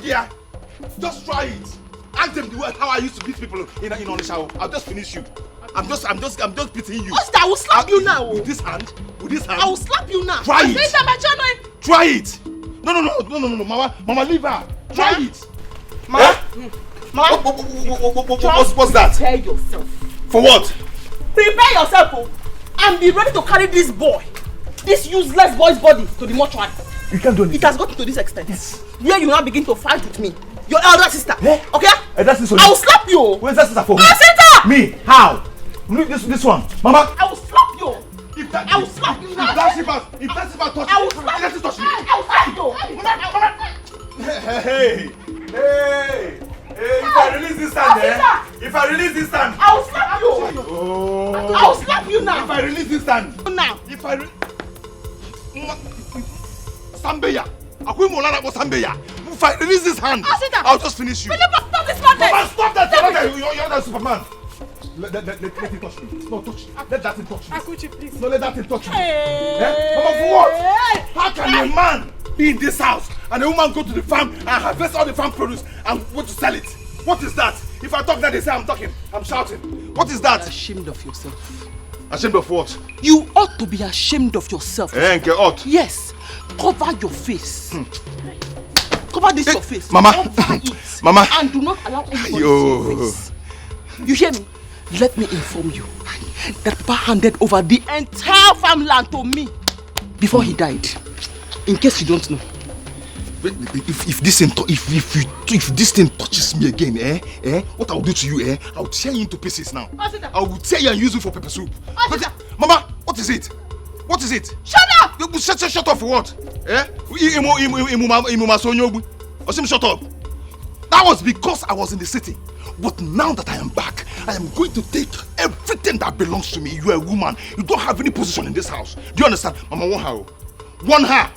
here. Just try it. Ask them the way how I used to beat people in Onitsha. I'll just finish you. I'm just beating you. Osta, I will slap you now. With this hand. I will slap you now. Try it. Try it. No, Mama, leave her. Try it. Mama. Mama. What's that? Prepare yourself. For what? Prepare yourself, and be ready to carry this boy, this useless boy's body to the mortuary. You can't do anything. It has gotten to this extent. Yes. Where you now begin to fight with me, your elder sister. Eh? Okay? Elder sister. I will slap you. Where's that sister for? My sister. Me? How? This one, Mama. I will slap you. I will slap you now. If that sister touch you, I will slap you. Touch me. I will slap you. Hey. If I release this hand, If I release this hand, I will slap you. Oh. I will slap you now. If I release this hand, now. If I Sambeya. If I release this hand, I'll just finish you. Stop this madness. Mama, stop that. You're the Superman. Let it touch me. No, touch. Let that thing touch me. Akuchi, please. No, let that thing touch me. Mama, for what? How can a man be in this house and a woman go to the farm and harvest all the farm produce and want to sell it? What is that? If I talk that, they say I'm talking. I'm shouting. What is that? You're ashamed of yourself. Ashamed of what? You ought to be ashamed of yourself. Ought? Yes. Cover your face. Cover this your face. Mama. Cover it. Mama. And do not allow anybody to see your face. You hear me? Let me inform you that Papa handed over the entire farmland to me before he died. In case you don't know. If this thing touches me again, what I will do to you, I will tear you into pieces now. I will tear you and use you for pepper soup. Mama, what is it? What is it? Shut up! Shut up for what? Shut up. That was because I was in the city. But now that I am back, I am going to take everything that belongs to me. You are a woman. You don't have any position in this house. Do you understand? Mama, want her.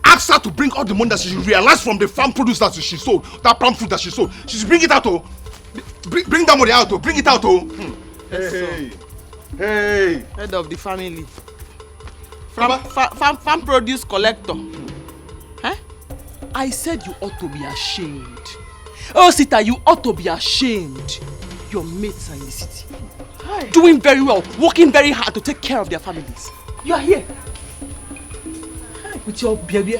Ask her to bring all the money that she realized from the farm produce that she sold, that palm fruit that she sold. She should bring it out, oh. Bring that money out, oh. Bring it out, oh. Hey. Head of the family. Farm produce collector. Huh? I said you ought to be ashamed. Oh, Sita, you ought to be ashamed. Your mates are in the city. Hi. Doing very well, working very hard to take care of their families. You are here. With your baby,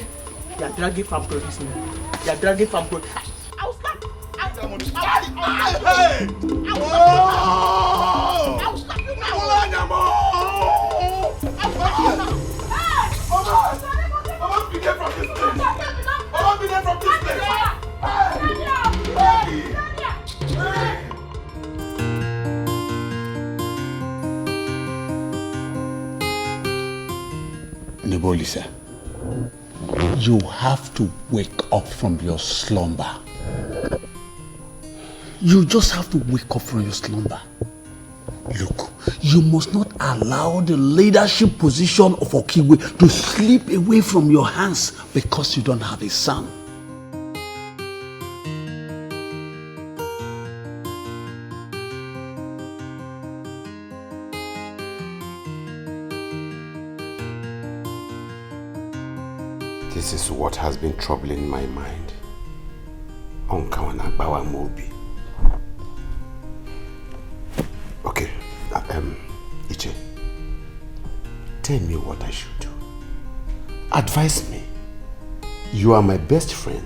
you are dragging farm produce now. You are dragging farm produce. I will stop. I will stop you now. I will stop you now. Mama, be there from this place. Mama, be there from this place. Nebolisa, you have to wake up from your slumber. You just have to wake up from your slumber. Look, you must not allow the leadership position of Okigwe to slip away from your hands because you don't have a son. This is what has been troubling my mind. Onkawana Bawa Mobi. Okay, Iche, tell me what I should do. Advise me. You are my best friend.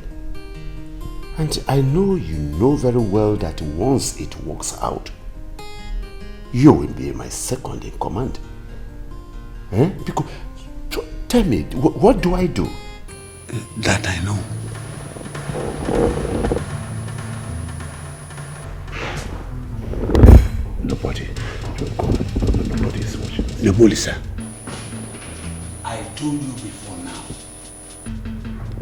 And I know you know very well that once it works out, you will be my second in command. Because, tell me, what do I do? That I know. Nobody is watching. Nebolisa, I told you before now.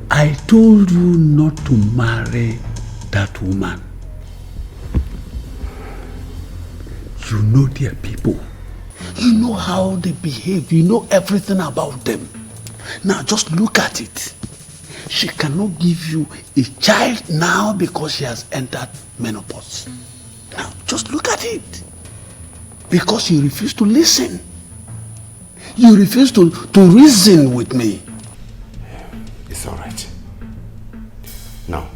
I told you not to marry that woman. You know their people. You know how they behave. You know everything about them. Now just look at it. She cannot give you a child now because she has entered menopause. Now just look at it. Because you refuse to listen. You refuse to reason with me. It's all right. Now,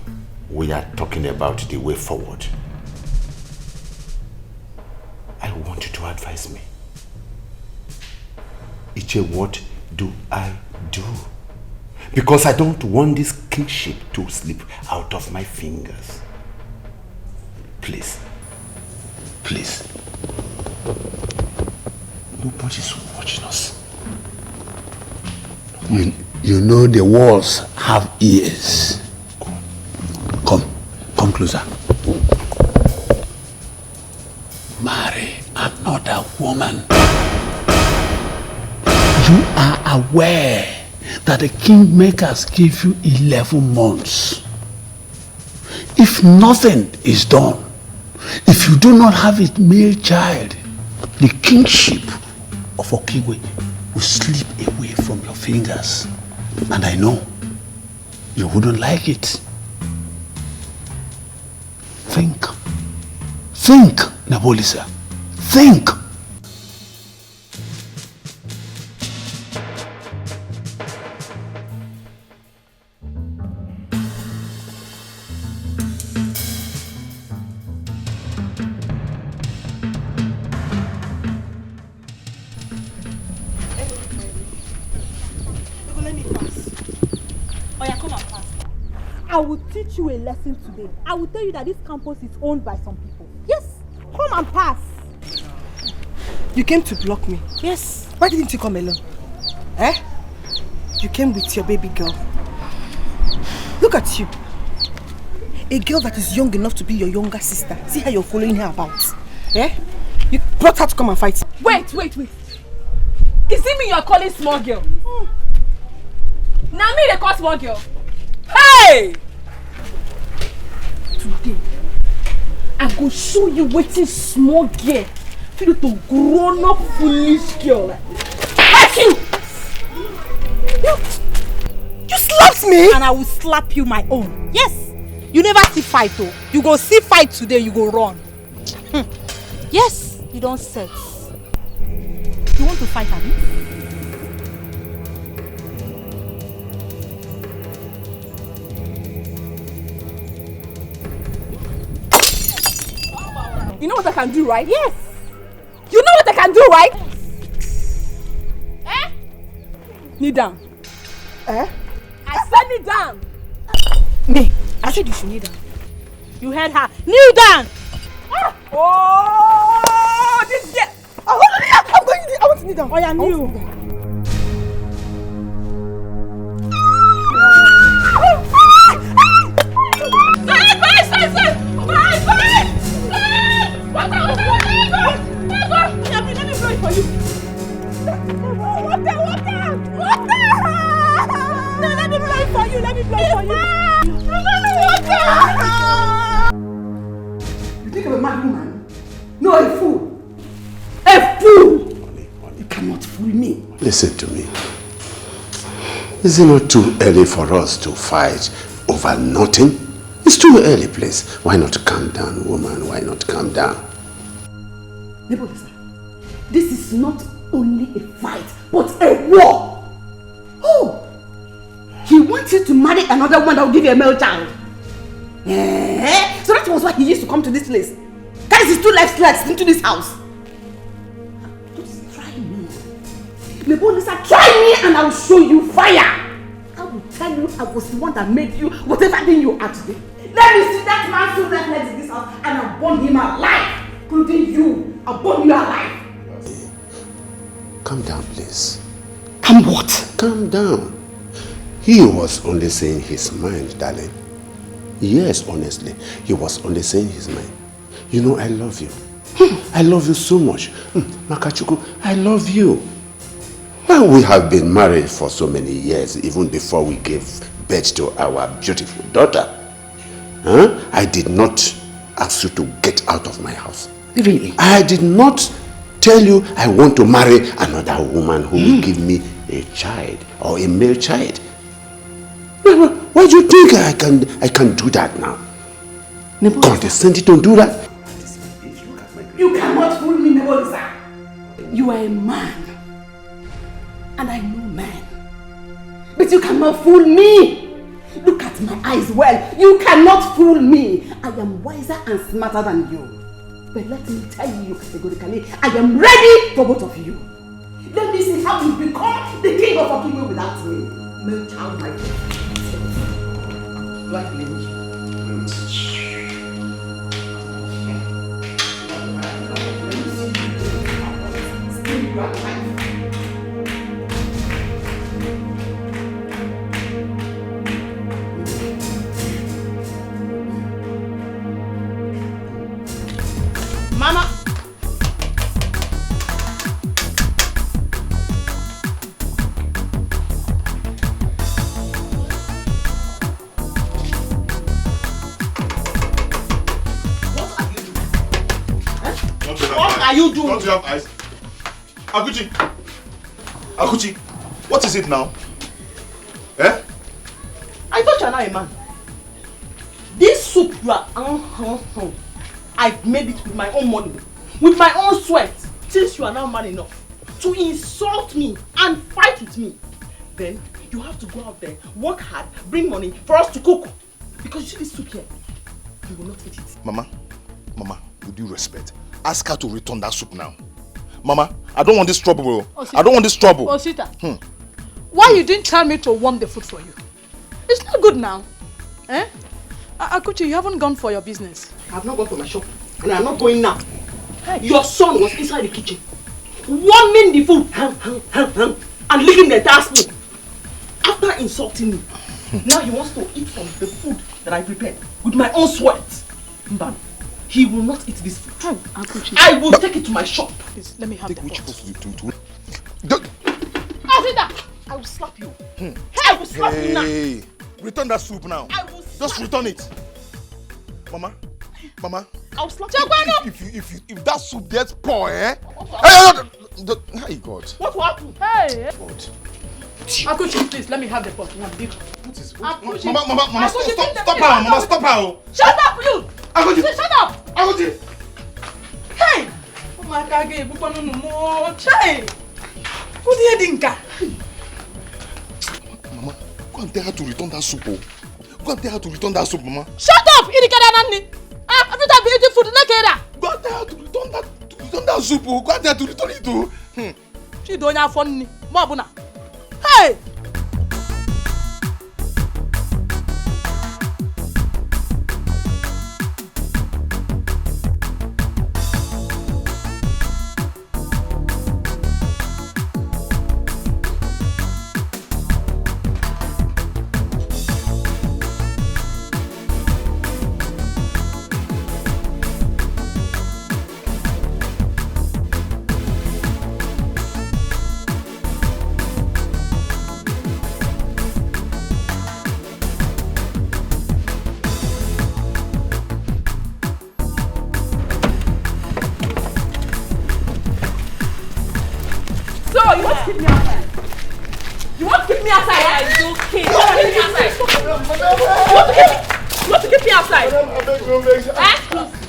we are talking about the way forward. I want you to advise me. Iche, what do I do? Because I don't want this kingship to slip out of my fingers. Please. Please. Nobody's watching us. You know the walls have ears. Come closer. Marry another woman. You are aware that the kingmakers give you 11 months. If nothing is done, if you do not have a male child, the kingship of Okigwe will slip away from your fingers. And I know you wouldn't like it. Think, Nabolisa. Think. I will teach you a lesson today. I will tell you that this campus is owned by some people. Yes, come and pass. You came to block me? Yes. Why didn't you come alone? Eh? You came with your baby girl. Look at you. A girl that is young enough to be your younger sister. See how you're following her about. Eh? You brought her to come and fight. Wait. Is it me you're calling small girl? Now me they call small girl. Hey! Today, I go show you wetin small girl fit to grown up foolish girl like you. You slapped me? And I will slap you my own. Yes. You never see fight though. You go see fight today, you go run. Yes, you don't sex. You want to fight, Abby? You know what I can do, right? Yes. You know what I can do, right? Eh? Kneel down. Eh? I said kneel down. Me. I said you should kneel down. You heard her. Kneel down. Ah. Oh, this girl. I want to kneel down. Oh, yeah, kneel. You think I'm a mad woman? No, a fool. A fool! You cannot fool me. Listen to me. Is it not too early for us to fight over nothing? It's too early, please. Why not calm down, woman? Why not calm down? Nebuchadnezzar, this is not only a fight, but a war. Oh! He wants you to marry another one that will give you a male child. Eh? So that was why he used to come to this place. Carries his 2 life slugs into this house. Just try me. Nebuchadnezzar, try me and I will show you fire. I will tell you I was the one that made you whatever thing you are today. Let me see that man so that legs in this house and I'll burn him alive. Including you. I'll burn you alive. Calm down, please. Calm what? Calm down. He was only saying his mind, darling. Yes, honestly, he was only saying his mind. You know, I love you. I love you so much. Makachuku, I love you. Well, we have been married for so many years, even before we gave birth to our beautiful daughter. Huh? I did not ask you to get out of my house. Really? I did not tell you I want to marry another woman who will give me a child or a male child. Why do you think I can do that now? Condescending to do that? You cannot fool me, Nebuchadnezzar. You are a man. And I know man. But you cannot fool me. Look at at my eyes well. You cannot fool me. I am wiser and smarter than you. But let me tell you, Egodikale, I am ready for both of you. Let me see how you become the king of Okimo without me. No child like you. Do I blame you? Mama. What are you doing? Don't you have eyes? Akuchi! Akuchi! What is it now? Eh? I thought you are not a man. This soup you are I made it with my own money, with my own sweat. Since you are now man enough to insult me and fight with me, then you have to go out there, work hard, bring money for us to cook. Because you see this soup here, you will not eat it. Mama, with due respect, ask her to return that soup now. Mama, I don't want this trouble. I don't want this trouble. Osita, why you didn't tell me to warm the food for you? It's not good now. Eh? Akuchi, you haven't gone for your business. I have not gone for my shop, and I am not going now. Hey. Your son was inside the kitchen, warming the food, and licking the entire spoon. After insulting me, now he wants to eat from the food that I prepared with my own sweat. Mbam, he will not eat this food. I will take it to my shop. Please, let me have the pot. Asida, I will slap you. I will slap you now. Return that soup now. Just return it. Mama, I'll slap you. If that soup gets poor, eh? Hey, God. What will happen? Hey! God. Akuchi, please, let me have the pot. Mama, stop her. Mama, stop her. Shut up, you! Akuchi. Shut up! Akuchi. Hey! Oh my God, hey! Who did you think? Mama, go and tell her to return that soup. Go and tell her to return that soup, Mama. Shut up! Every time you eat food, go and tell her to return that soup. Go and tell her to return it too. She don't have fun. Hey!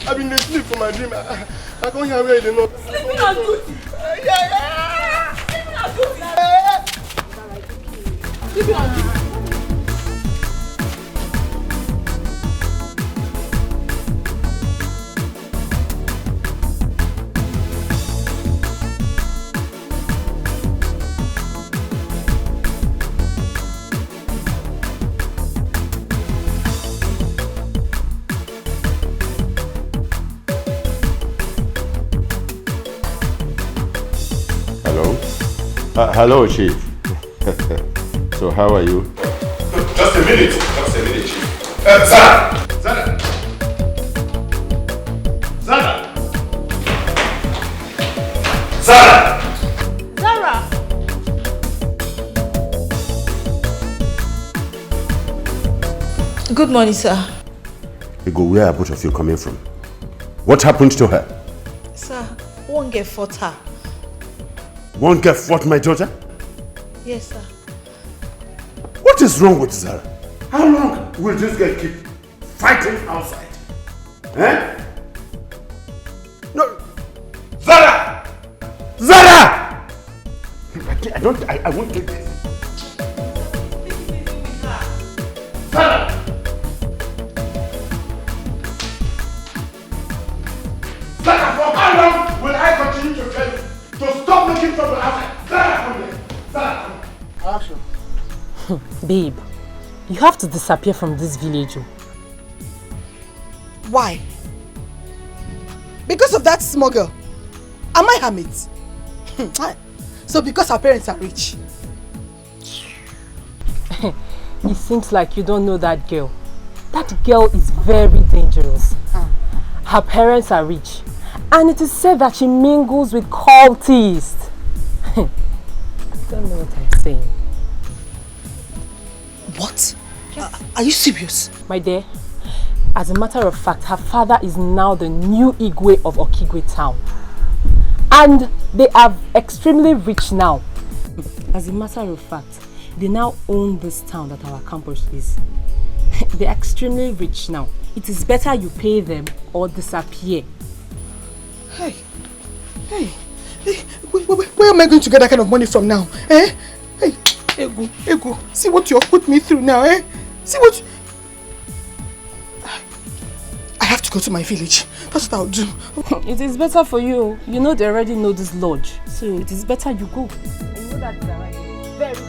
I've been asleep for my dream. I can't hear where they know. Sleeping on duty. Yeah. Sleeping on duty. Sleeping on duty. Hello, Chief. So, how are you? Just a minute, Chief. Zara! Good morning, sir. Ego, where are both of you coming from? What happened to her? Sir, one girl fought her. One girl fought my daughter? Yes, sir. What is wrong with Zara? How long will this girl keep fighting outside? Eh? No. Zara! I won't take this. Zara! Don't keep talking outside. Zara, come here. Zara, come. Action. Babe, you have to disappear from this village. Why? Because of that small girl. Am I her mate? So because her parents are rich. It seems like you don't know that girl. That girl is very dangerous. Her parents are rich. And it is said that she mingles with cultists. I don't know what I'm saying. What? Are you serious? My dear, as a matter of fact, her father is now the new Igwe of Okigwe town. And they are extremely rich now. As a matter of fact, they now own this town that our campus is. They're extremely rich now. It is better you pay them or disappear. Hey, where am I going to get that kind of money from now? Eh? Hey, Ego, see what you have put me through now, eh? See what... I have to go to my village. That's what I'll do. It is better for you. You know they already know this lodge. So it is better you go. I know that is right. Very good.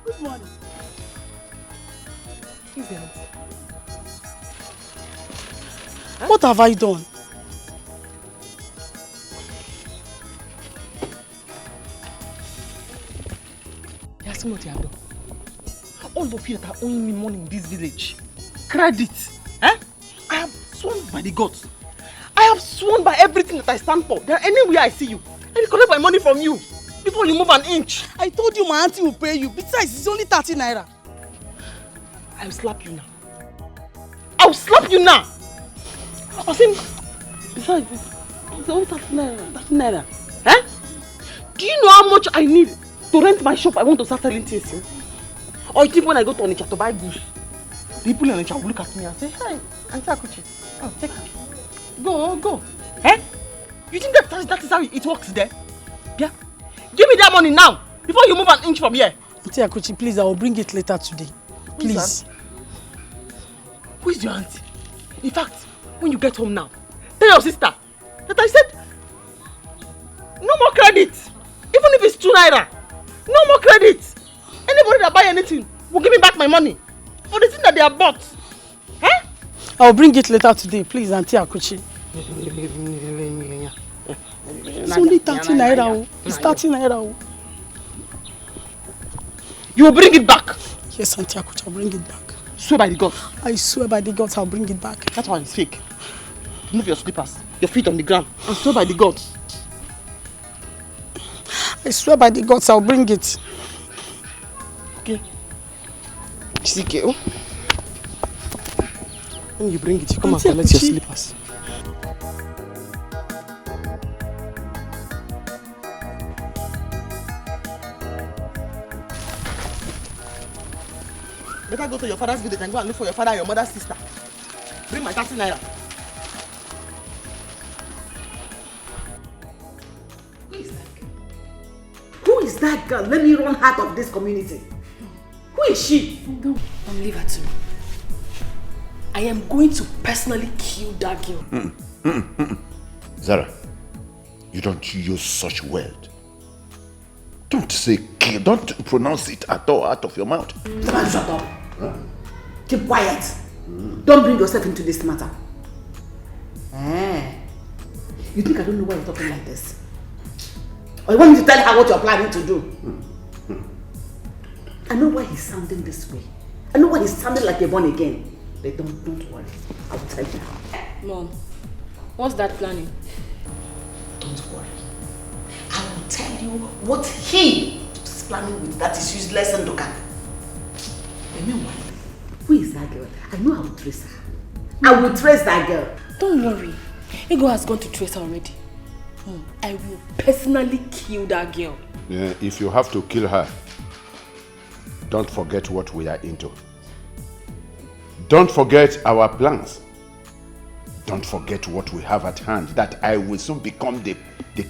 Good morning. What have I done? That's what you have done. All of you that are owing me money in this village. Credit. Eh? I have sworn by the gods. I have sworn by everything that I stand for. There anywhere I see you, I will collect my money from you before you move an inch. I told you my auntie will pay you. Besides, it's only 30 naira. I will slap you now. I will slap you now. I think, besides, it's only 30 naira. 30 naira. Eh? Do you know how much I need to rent my shop? I want to start selling things. Eh? Or you think when I go to Onitsha to buy goods, people in Onitsha will look at me and say, "Hey, Auntie Akuchi, oh, take it. Go. Eh? You think that is how it works there? Yeah? Give me that money now, before you move an inch from here. Auntie Akuchi, please, I will bring it later today. Please. Who is your auntie? In fact, when you get home now, tell your sister that I said, no more credit. Even if it's 2 naira, no more credit. Anybody that buy anything will give me back my money for the thing that they have bought. Eh? I'll bring it later today, please, Auntie Akuchi. It's only 30 naira. It's 30 naira. You will bring it back? Yes, Auntie Akuchi, I'll bring it back. Swear by the gods. I swear by the gods, I'll bring it back. That's why it's fake. Move your slippers, your feet on the ground, and swear by the gods. I swear by the gods, I'll bring it. Okay. Chizike, when you bring it, you come and collect your slippers. Better go to your father's village and go and look for your father and your mother's sister. Bring my 30 naira. Who is that girl? Let me run out of this community. Who is she? Don't leave her to me. I am going to personally kill that girl. Zara, you don't use such word. Don't say kill. Don't pronounce it at all out of your mouth. Someone shut up. Keep quiet. Don't bring yourself into this matter. You think I don't know why you're talking like this? Or you want me to tell her what you're planning to do? I know why he's sounding this way. I know why he's sounding like a born again. But don't worry. I will tell you. Mom, what's that planning? Don't worry. I will tell you what he is planning with that is useless and Ndoka. But meanwhile, Who is that girl? I know I will trace her. I will trace that girl. Don't worry. Ego has gone to trace her already. I will personally kill that girl. Yeah, if you have to kill her, don't forget what we are into. Don't forget our plans. Don't forget what we have at hand, that I will soon become the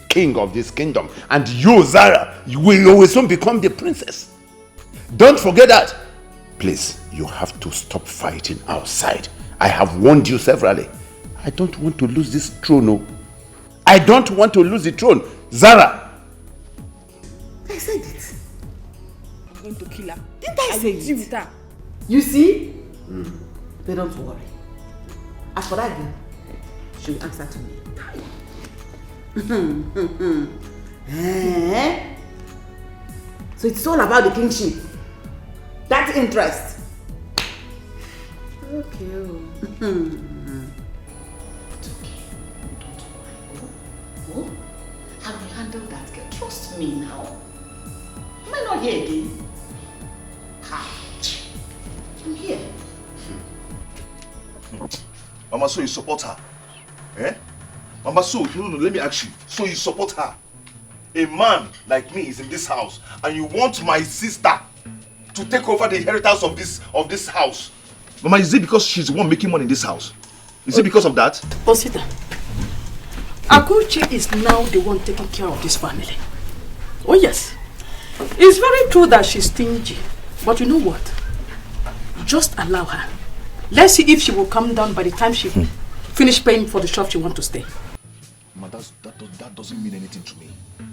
king of this kingdom. And you, Zara, you will soon become the princess. Don't forget that. Please, you have to stop fighting outside. I have warned you severally. I don't want to lose this throne. No. I don't want to lose the throne. Zara. I said it. I'm going to kill her. Didn't I say deal it? with her. You see? But don't worry. As for that girl, she will answer to me. So it's all about the kingship. That interest. Okay. It's okay. Don't worry. Oh, I will handle that girl. Trust me now. Am I not here again? I'm here. Mama, so you support her? Eh? Mama, so, no, let me ask you. So you support her? A man like me is in this house and you want my sister to take over the inheritance of this house. Mama, is it because she's the one making money in this house? Is it because of that? Osita, Akuchi is now the one taking care of this family. Oh yes. It's very true that she's stingy. But you know what? Just allow her. Let's see if she will come down by the time she finish paying for the shop she wants to stay. Mama, that doesn't mean anything to me.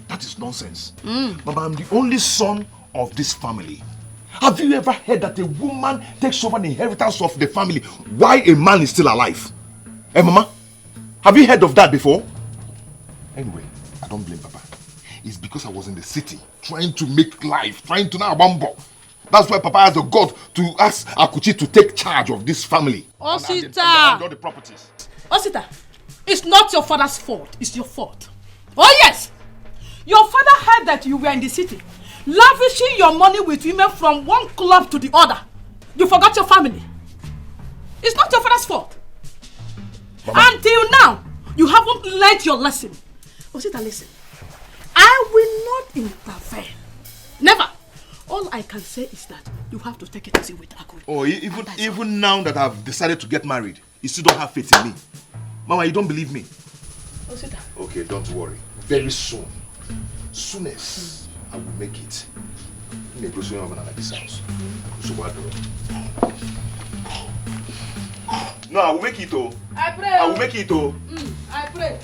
That is nonsense. Mama, I'm the only son of this family. Have you ever heard that a woman takes over the inheritance of the family while a man is still alive? Eh, Mama? Have you heard of that before? Anyway, I don't blame Papa. It's because I was in the city trying to make life, trying to now bumble. That's why Papa has the God to ask Akuchi to take charge of this family. Osita! And all the properties. Osita, it's not your father's fault. It's your fault. Oh yes! Your father heard that you were in the city, lavishing your money with women from one club to the other. You forgot your family. It's not your father's fault. Mama. Until now, you haven't learned your lesson. Osita, listen. I will not interfere. Never. All I can say is that you have to take it easy with Akuri. Oh, even now that I've decided to get married, you still don't have faith in me. Mama, you don't believe me? Osita. Okay, don't worry. Very soon. Soonest, I will make it. At this house. No, I will make it, oh. I pray. I will make it, oh. I pray.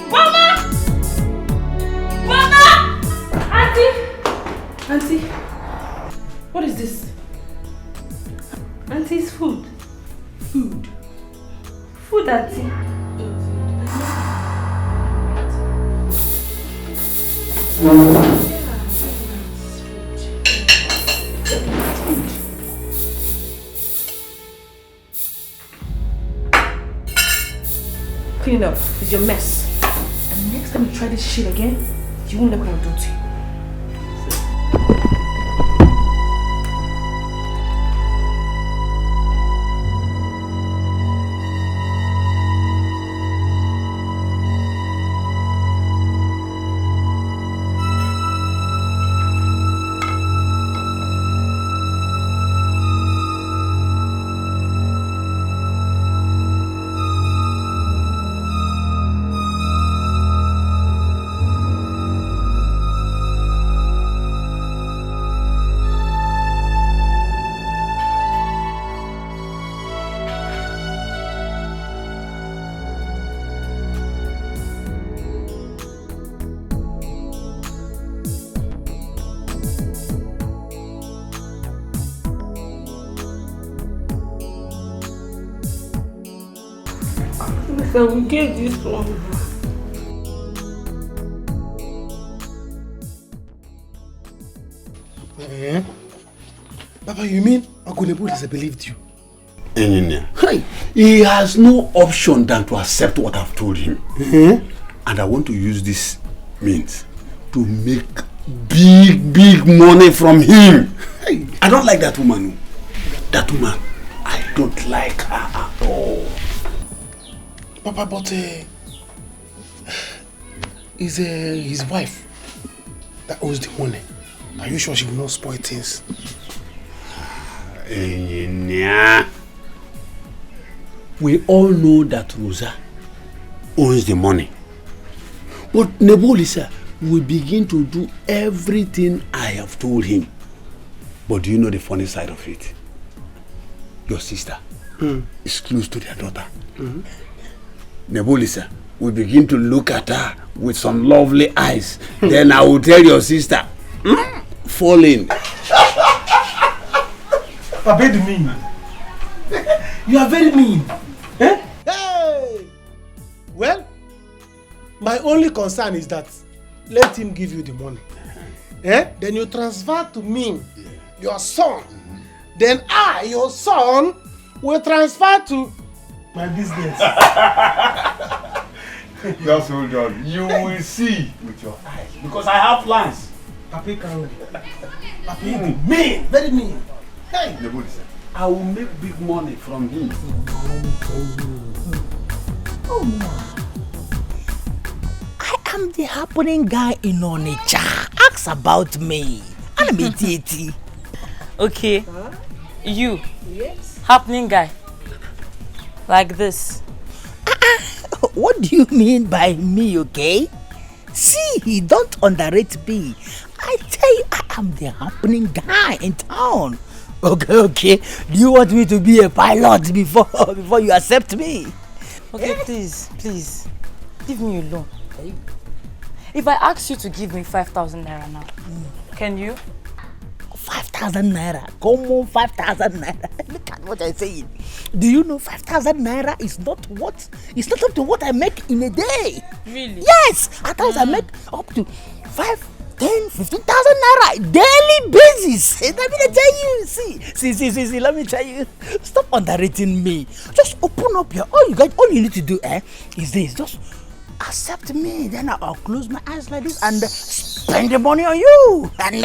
Mama! Mama! Auntie! Auntie, what is this? Auntie's food. Food? Food, Auntie. Clean up. It's your mess. And next time you try this shit again, you won't let me do to you. I will get this one. Papa, you mean Akunebo disbelieved you? Hey, he has no option than to accept what I've told him. And I want to use this means to make big money from him. Hey, I don't like that woman. That woman, I don't like her at all. Papa, but is his wife that owes the money. Are you sure she will not spoil things? We all know that Rosa owns the money. But Nebulisa will begin to do everything I have told him. But do you know the funny side of it? Your sister is close to their daughter. Nebulisa will begin to look at her with some lovely eyes. Then I will tell your sister, fall in. Papa, the mean. You are very mean. Eh? Hey! Well, my only concern is that let him give you the money. Then you transfer to me, your son. Then I, your son, will transfer to my business. Just hold on. You will see with your eyes. Because I have plans. Papa can Papa mean, very mean. Hey! I will make big money from him. Oh my. I am the happening guy in Onitsha. Ask about me. I'm a TT. Okay. You. Yes. Happening guy. Like this. What do you mean by me, okay? See, don't underrate me. I tell you, I am the happening guy in town. Okay. Do you want me to be a pilot before you accept me? Okay, please. Leave me alone. If I ask you to give me 5,000 naira now, can you? 5,000 naira. Come on, 5,000 naira. Look at what I'm saying. Do you know 5,000 naira is not up to what I make in a day. Really? Yes. At times I make up to 5, 10, 15,000 naira daily basis. Let me tell you. See. Let me tell you. Stop underrating me. Just open up your. All you need to do, is this. Just accept me. Then I'll close my eyes like this and spend the money on you. And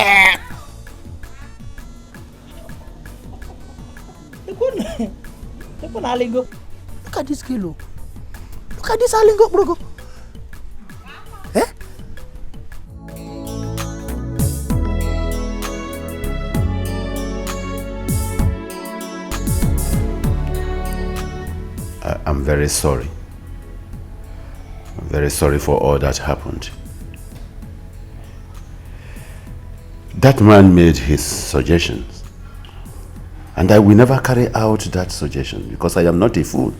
look at this kilo. Look at this alingo, bro. I'm very sorry. I'm very sorry for all that happened. That man made his suggestions. And I will never carry out that suggestion because I am not a fool.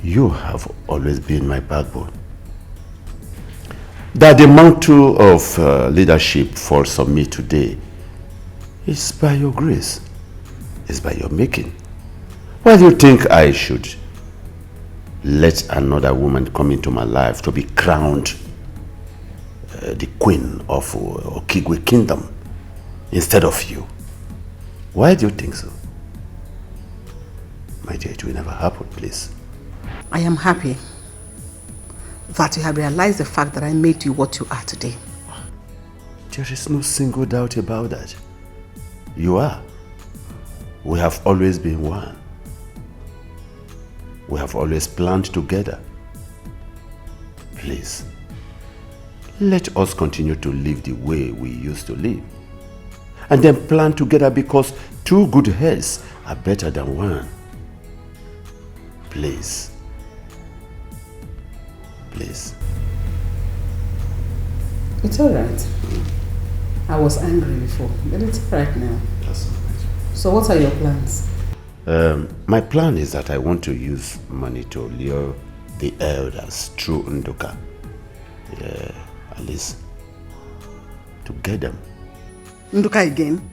You have always been my backbone. That the mantle of leadership falls on me today is by your grace. It's by your making. Why do you think I should let another woman come into my life to be crowned the queen of Okigwe Kingdom instead of you? Why do you think so? My dear, it will never happen, please. I am happy that you have realized the fact that I made you what you are today. There is no single doubt about that. You are. We have always been one. We have always planned together. Please, let us continue to live the way we used to live. And then plan together because two good heads are better than one. Please. Please. It's alright. I was angry before, but it's alright now. That's all right. So what are your plans? My plan is that I want to use money to lure the elders through Nduka. At least to get them. Nduka again?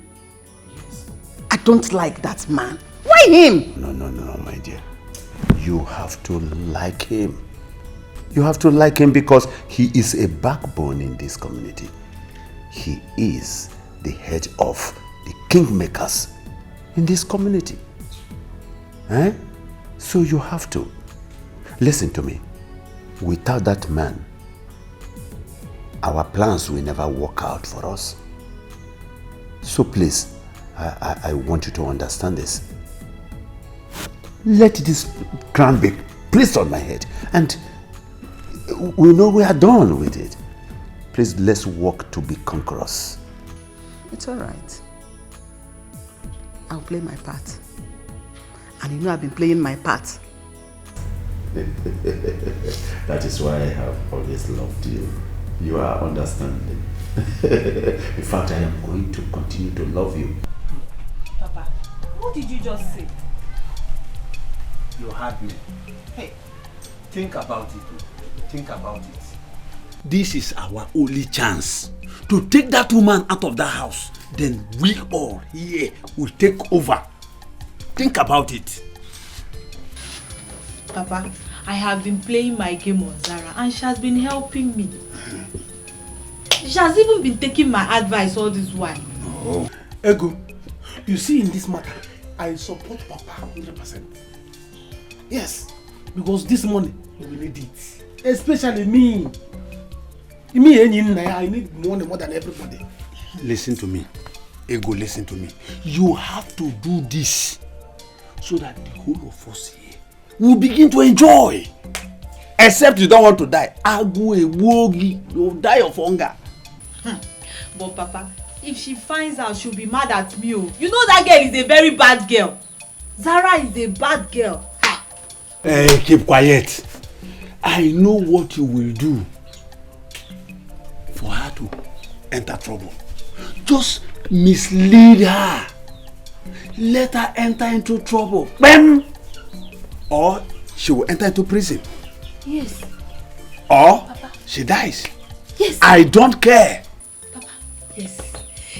I don't like that man. Why him? No, my dear. You have to like him. You have to like him because he is a backbone in this community. He is the head of the kingmakers in this community. So you have to. Listen to me. Without that man, our plans will never work out for us. So please, I want you to understand this. Let this crown be placed on my head and we know we are done with it. Please, let's work to be conquerors. It's all right. I'll play my part. And you know I've been playing my part. That is why I have always loved you. You are understanding. In fact, I am going to continue to love you. Papa, what did you just say? You heard me. Hey, think about it. Think about it. This is our only chance to take that woman out of that house. Then we all here will take over. Think about it. Papa, I have been playing my game on Zara and she has been helping me. She has even been taking my advice all this while. Oh. Ego, you see, in this matter, I support Papa 100%. Yes, because this money, we need it. Especially me. Me, I need money more than everybody. Listen to me. Ego, listen to me. You have to do this so that the whole of us here will begin to enjoy. Except you don't want to die. You'll die of hunger. But Papa, if she finds out, she'll be mad at me. Oh. You know that girl is a very bad girl. Zara is a bad girl. Hey, keep quiet. I know what you will do for her to enter trouble. Just mislead her. Let her enter into trouble. Bam! Or she will enter into prison. Yes. Or Papa. she dies. Yes. I don't care. Papa, yes.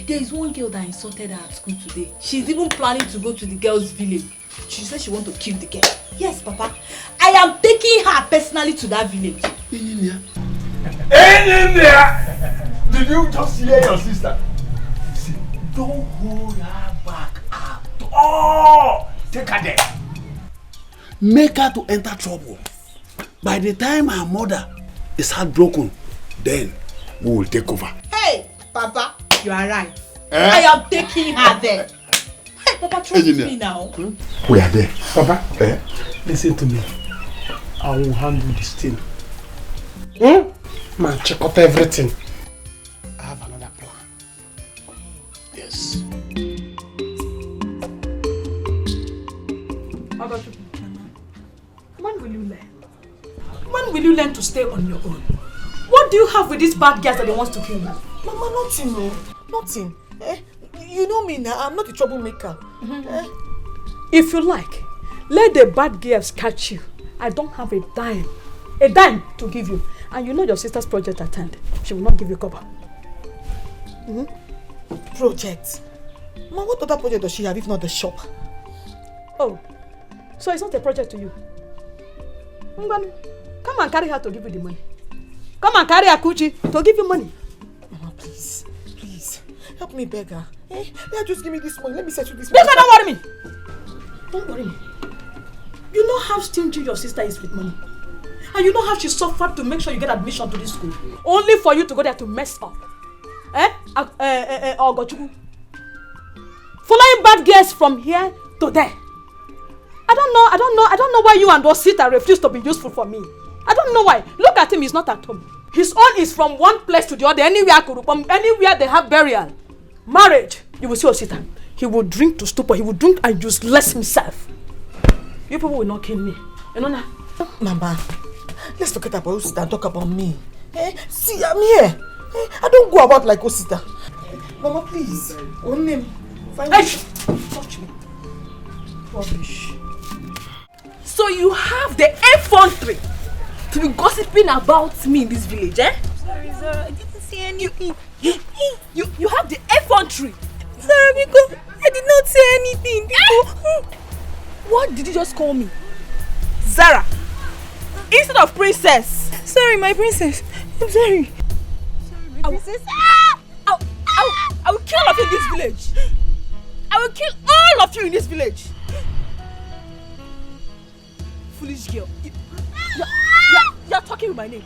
There is one girl that insulted her at school today. She's even planning to go to the girl's village. She said she wants to kill the girl. Yes, Papa. I am taking her personally to that village. Did you just hear your sister? See, don't hold her back at all. Take her there. Make her to enter trouble. By the time her mother is heartbroken, then we will take over. Hey, Papa, you are right. I am taking her there. Hey, Papa, trust me now. We are there. Papa, listen to me. I will handle this thing. Man, check out everything. I have another plan. Yes. When will you learn? When will you learn to stay on your own? What do you have with these bad guys that they want to kill you? Mama, nothing, no. Nothing. You know me now, I'm not a troublemaker. If you like, let the bad girls catch you. I don't have a dime to give you. And you know your sister's project at hand. She will not give you cover. Project? Ma, what other project does she have if not the shop? Oh, so it's not a project to you? Come and carry her to give you the money. Come and carry Akuchi to give you money. Mama, please. Please. Help me beg her. Yeah, just give me this money. Let me settle this. Beg her, don't worry me. Don't worry me. You know how stingy your sister is with money. And you know how she suffered to make sure you get admission to this school. Only for you to go there to mess up. Following bad girls from here to there. I don't know why you and Osita refuse to be useful for me. I don't know why. Look at him, he's not at home. His own is from one place to the other, anywhere they have burial. Marriage, you will see Osita. He will drink to stupor, he will drink and useless himself. You people will not kill me. You know now? Mama, let's forget about Osita and talk about me. See, I'm here. I don't go about like Osita. Mama, please. Only find me. Touch me. Rubbish. So you have the effrontery to be gossiping about me in this village, eh? Sorry, Zara, I didn't see anything. You have the effrontery. Sorry, because I did not say anything. What did you just call me? Zara. Instead of princess. Sorry, my princess. I'm sorry. Sorry, my princess. I will kill all of you in this village. I will kill all of you in this village. Foolish girl. You're talking with my name.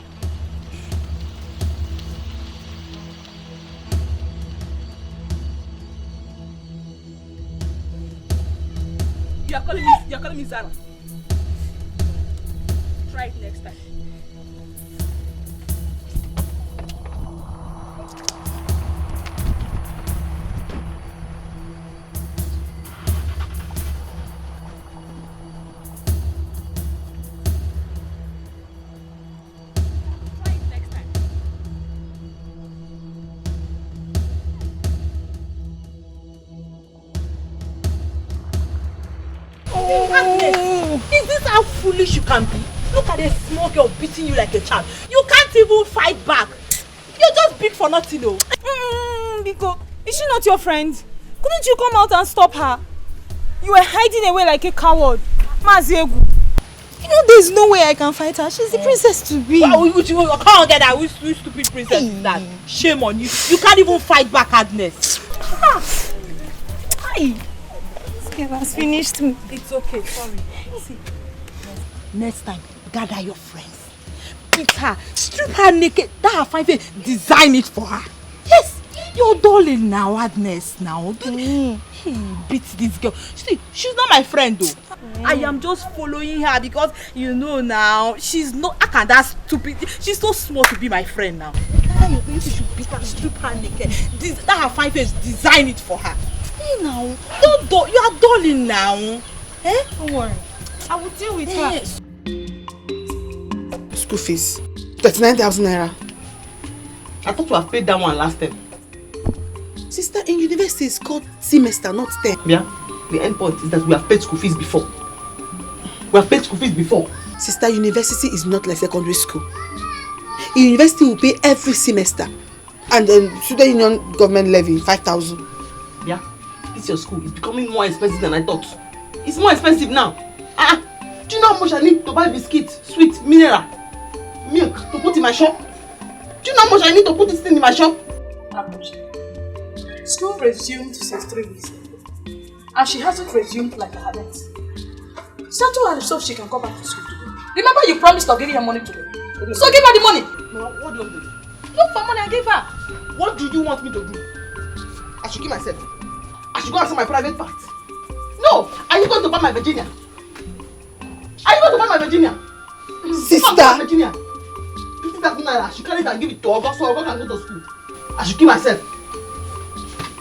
You're calling me Zara. Try it next time. Is this how foolish you can be? Look at a small girl beating you like a child. You can't even fight back. You're just big for nothing, though. Biko, is she not your friend? Couldn't you come out and stop her? You were hiding away like a coward. Maziegu. You know there's no way I can fight her. She's the princess to be. Come on, get that. Which stupid princess is that? Shame on you. You can't even fight back, Agnes. Hi. This girl has finished me. It's okay, sorry. See, next time, gather your friends. Beat her, strip her naked, that her fine face, design it for her. Yes, you're darling now, Agnes, now. Beat this girl. See, she's not my friend though. I am just following her because, you know now, she's not, how can that stupid, she's so small to be my friend now. You should beat her, strip her naked, that her fine face, design it for her. Hey now, you are darling now. Eh? Don't worry. I will deal with her. School fees. 39,000 naira. I thought you have paid that one last time. Sister, in university it's called semester, not term. Yeah, the end point is that we have paid school fees before. We have paid school fees before. Sister, university is not like secondary school. In university we pay every semester. And then student union government levy 5,000. Yeah, it's your school. It's becoming more expensive than I thought. It's more expensive now. Do you know how much I need to buy biscuits, sweet, mineral, milk to put in my shop? Do you know how much I need to put this thing in my shop? School resumed since 3 weeks ago, and she hasn't resumed like her net. Settle her so she can go back to school today. Remember you promised to give her money today. So give her the money. No, what do you want to do? Look for money and give her. What do you want me to do? I should kill myself. I should go and sell my private part. No, are you going to buy my Virginia? Are you going to buy my Virginia? Sister! Virginia. 50,000 naira. I should carry it and give it to Ogo so Ogo can go to school. I should kill myself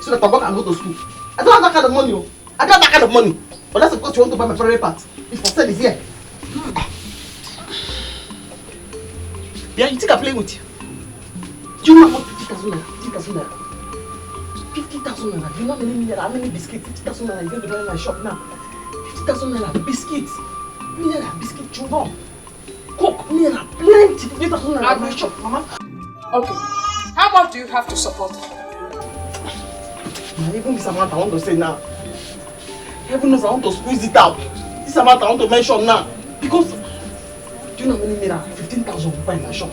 so that Ogo can go to school. I don't have that kind of money. I don't have that kind of money. But that's because you want to buy my private part. If for sale is here. Yeah, you think I'm playing with you? Do you know how much 50,000 naira? 50,000 naira. 50,000 naira. Do you know how many biscuits? 50,000 naira is going to buy in my shop now. 50,000 naira biscuits. Naira biscuit chewing Coke, naira plenty. 50,000 naira in my shop, mama. Okay. How much do you have to support? Even this amount I want to say now. Heaven knows I want to squeeze it out. This amount I want to mention now. Because, do you know how many naira? 15,000 will buy in my shop.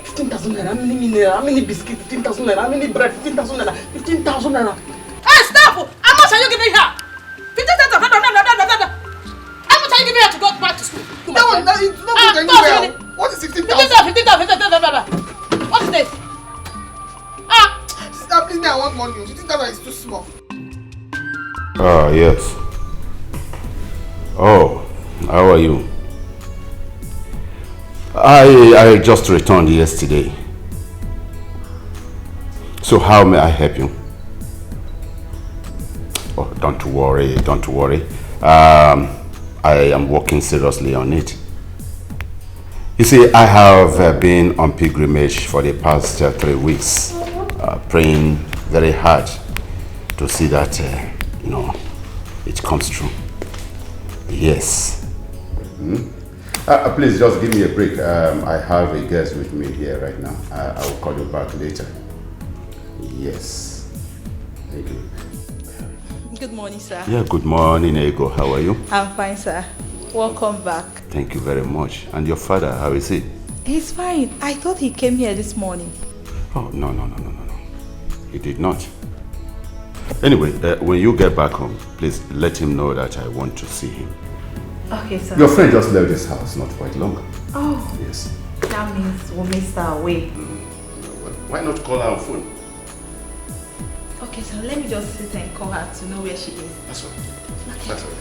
15,000 naira, how many naira? How many biscuits? 15,000 naira, how many bread? 15,000 naira, 15,000 naira. Hey, stop! How much are you giving her? 15,000. How much are you giving her to go back to school? It's not going anywhere. What is 15,000? 15,000. What is this? Sister, please, I want money. 15,000 is too small. Yes. Oh, how are you? I just returned yesterday. So how may I help you? Oh, don't worry. I am working seriously on it. You see, I have been on pilgrimage for the past 3 weeks, praying very hard to see that, it comes true. Yes. Please just give me a break. I have a guest with me here right now. I will call you back later. Yes. Thank you. Good morning, sir. Yeah, good morning, Ego. How are you? I'm fine, sir. Welcome back. Thank you very much. And your father, how is he? He's fine. I thought he came here this morning. Oh, no. He did not. Anyway, when you get back home, please let him know that I want to see him. Okay, sir. Your friend just left this house not quite long. Oh. Yes. That means we'll miss her away. Why not call her on phone? Okay, so let me just sit and call her to know where she is. That's all. Okay. That's all.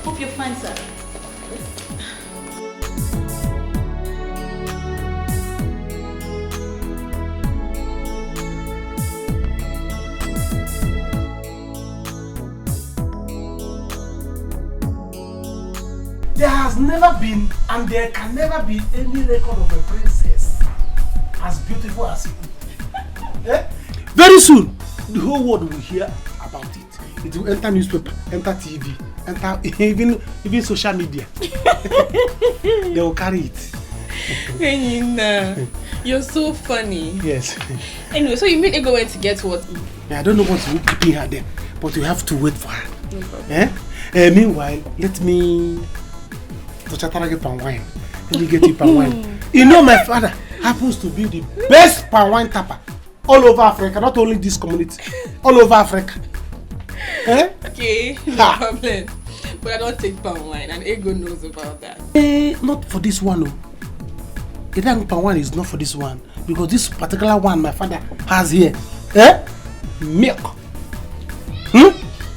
Hope you're fine, sir. There has never been and there can never be any record of a princess as beautiful as you. Eh? Very soon, the whole world will hear about it. It will enter newspaper, enter TV, enter even social media. They will carry it. You're so funny. Yes. Anyway, so you mean Ego went to get what? I don't know what will keep her there, but we have to wait for her. No problem. Meanwhile, let me get palm wine. Let me get you palm wine. You know, my father happens to be the best palm wine tapper all over Africa, not only this community, all over Africa. Okay, no problem. But I don't take palm wine, and Ego knows about that. Not for this one, no. The palm wine is not for this one, because this particular one my father has here, milk.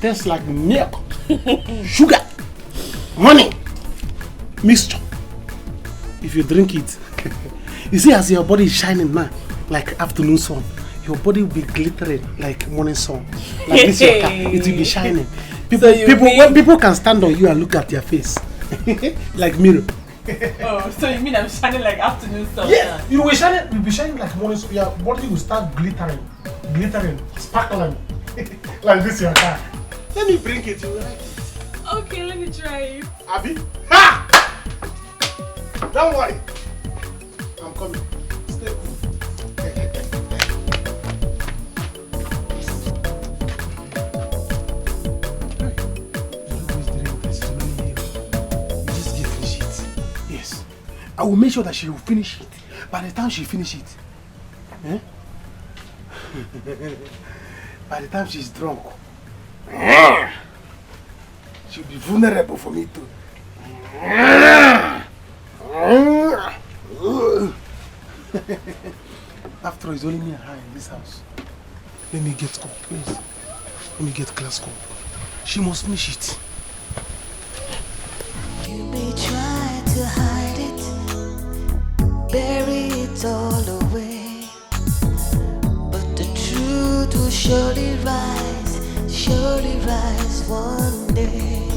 Tastes like milk, sugar, honey, mixture. If you drink it, you see as your body is shining now, like afternoon sun. Your body will be glittering like morning sun. Like this, your car, it will be shining. When people can stand on you and look at your face, like mirror. Oh, so you mean I'm shining like afternoon sun? Yeah, you will be shining like morning sun. Your body will start glittering, sparkling, like this your car. Let me bring it. You will like it. Okay, let me try it. Abby, ha! Don't worry, I'm coming. Stay cool. I will make sure that she will finish it. By the time she finishes it, by the time she's drunk, she'll be vulnerable for me too. After all, it's only me and her in this house. Let me get cup, please. Let me get glass cup. She must finish it. You may try to hide it, bury it all away, but the truth will surely rise one day.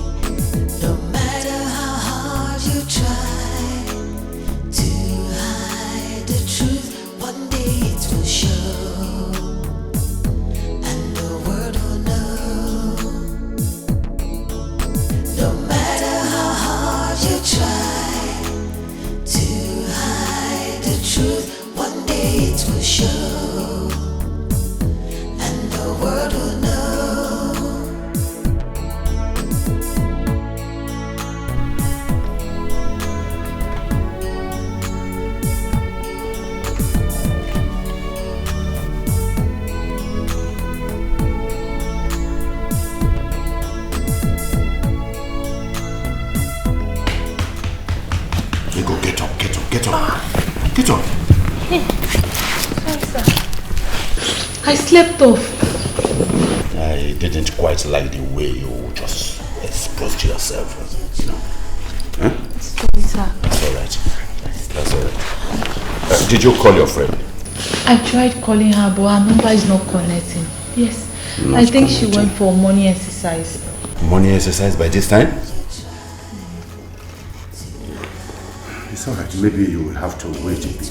No matter how hard you try to hide the truth, one day it will show, and the world will know. No matter how hard you try to hide the truth, one day it will show, and the world will know. Get up. Hey, sorry, sir. I slept off. I didn't quite like the way you just exposed yourself, you know. Huh? Sorry, sir. That's alright. That's alright. Did you call your friend? I tried calling her, but her number is not connecting. Yes. I think she went for morning exercise. Morning exercise by this time? It's alright, maybe you will have to wait a bit.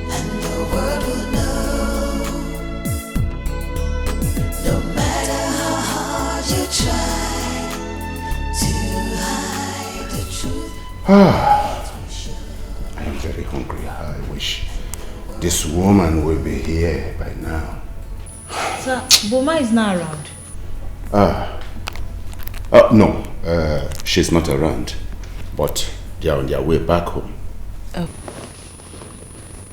And the world will know. No matter how hard you try to hide the truth. I am very hungry. I wish this woman will be here by now. Sir, Boma is not around. No, she's not around. But they are on their way back home. Oh.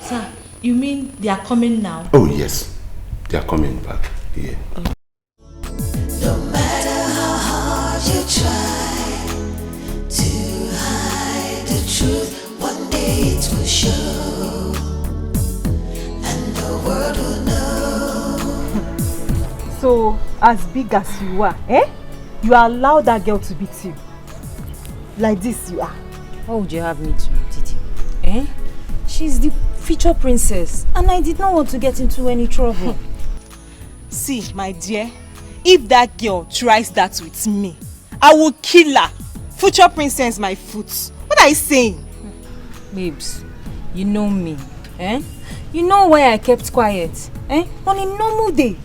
Sir, you mean they are coming now? Oh yes, they are coming back here. No matter how hard you try to hide the truth, one day it will show, and the world will know. So, as big as you are, you allow that girl to beat you. Like this you are. What would you have me to, Titi? Eh? She's the future princess and I did not want to get into any trouble. See, my dear, if that girl tries that with me, I will kill her. Future princess my foot. What are you saying? Babes, you know me. Eh? You know why I kept quiet. Eh? On a normal day,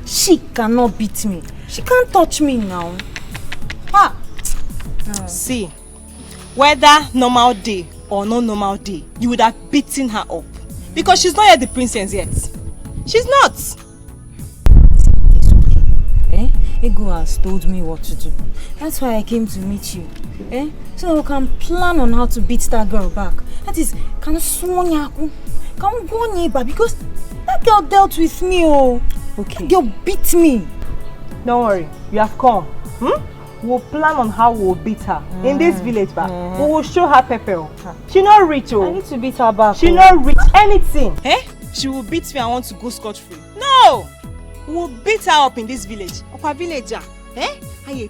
she cannot beat me. She can't touch me now. Ah. No. See, whether normal day or no normal day, you would have beaten her up. Because she's not yet the princess yet. She's not. Eh? Ego has told me what to do. That's why I came to meet you. Eh? So we can plan on how to beat that girl back. That is, because that girl dealt with me. Oh. Okay. That girl beat me. Don't worry, you have come. We'll plan on how we'll beat her in this village back. We will show her pepper. She not reach. Oh. I need to beat her back. She not reach anything. Eh? She will beat me and want to go scot-free. No! We will beat her up in this village. Upper villager. Eh? You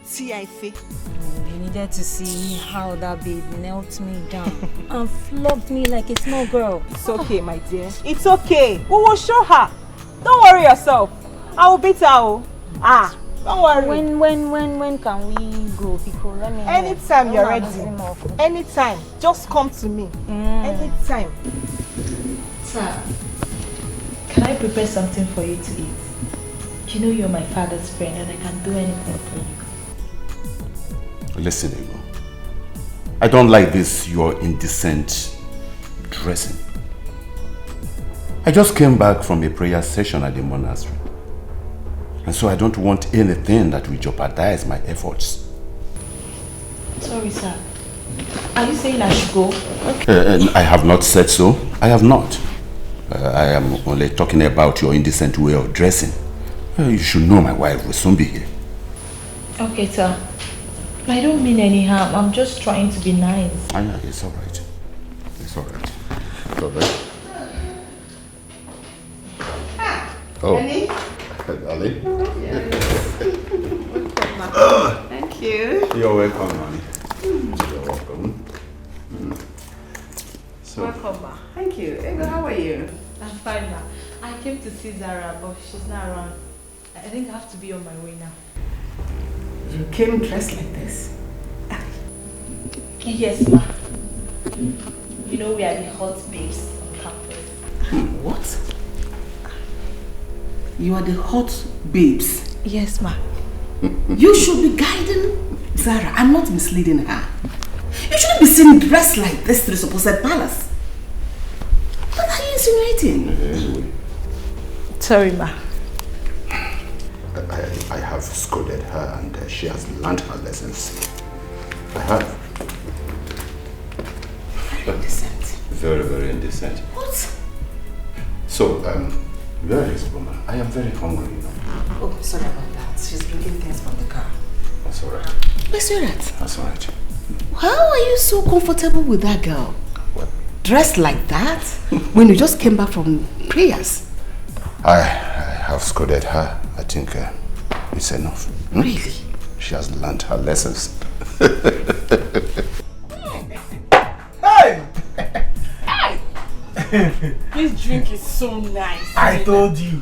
needed to see how that babe knelt me down and flogged me like a small girl. It's okay, my dear. It's okay. We will show her. Don't worry yourself. I will beat her. Oh. Don't worry. When can we go? Because let me know. Anytime you're ready. Anytime. Just come to me. Anytime. Sir, can I prepare something for you to eat? You know you're my father's friend and I can do anything for you. Listen, Ego. I don't like this your indecent dressing. I just came back from a prayer session at the monastery. And so I don't want anything that will jeopardize my efforts. Sorry, sir. Are you saying I should go? I have not said so. I have not. I am only talking about your indecent way of dressing. You should know my wife will soon be here. Okay, sir. I don't mean any harm. I'm just trying to be nice. Yeah, it's all right. It's all right. It's all right. Oh. Annie? Ali? Yes. Thank you. You're welcome, Onny. You're welcome. So. Welcome, ma. Thank you. Ego, how are you? I'm fine, ma. I came to see Zara, but she's not around. I think I have to be on my way now. You came dressed like this? Yes, ma. You know we are the hot babes on campus. What? You are the hot babes? Yes, ma. You should be guiding Zara. I'm not misleading her. You shouldn't be seen dressed like this to the supposed palace. What are you insinuating? Anyway. Sorry, ma. I have scolded her and she has learned her lessons. I have. Very indecent. Very, very indecent. What? So, where is Boma? I am very hungry, you know. Oh, sorry about that. She's bringing things from the car. That's all right. Where's your at? That's all right. How are you so comfortable with that girl? What? Dressed like that? When you just came back from prayers? I have scolded her. I think it's enough. Really? She has learned her lessons. Hey! This drink is so nice. I told you.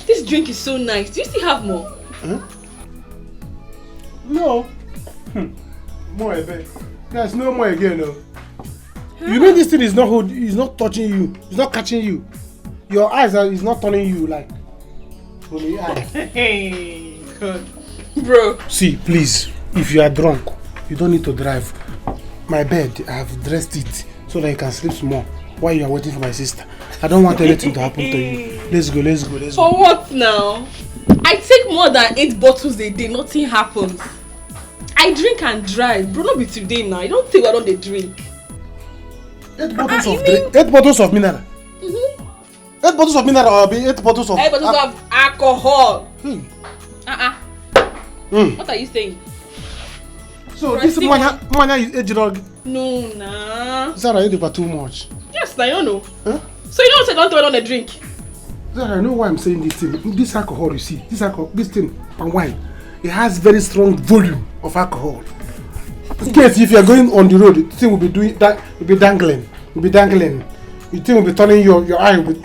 This drink is so nice. Do you still have more? Huh? No. More, I bet. There's no more again, no. You mean this thing is not touching you? It's not catching you? Your eyes is not turning you like only eyes. Hey, God. Bro. See, please, if you are drunk, you don't need to drive. My bed, I have dressed it so that you can sleep more while you are waiting for my sister. I don't want anything to happen to you. Let's go. For what now? I take more than 8 bottles a day, nothing happens. I drink and drive. Bro, not be today now. You don't think I don't drink. 8 bottles of drink? 8 bottles of mineral? 8 bottles of mineral or 8 bottles of... 8 bottles of alcohol. What are you saying? So this mania is a drug? No, nah. Zara, you do too much. Yes, I don't know. Huh? So you don't say don't on a drink? Zara, I know why I'm saying this thing. This alcohol, you see, this thing, palm wine, it has very strong volume of alcohol. In case if you are going on the road, the thing will be doing that, will be dangling. The thing will be turning your eye, will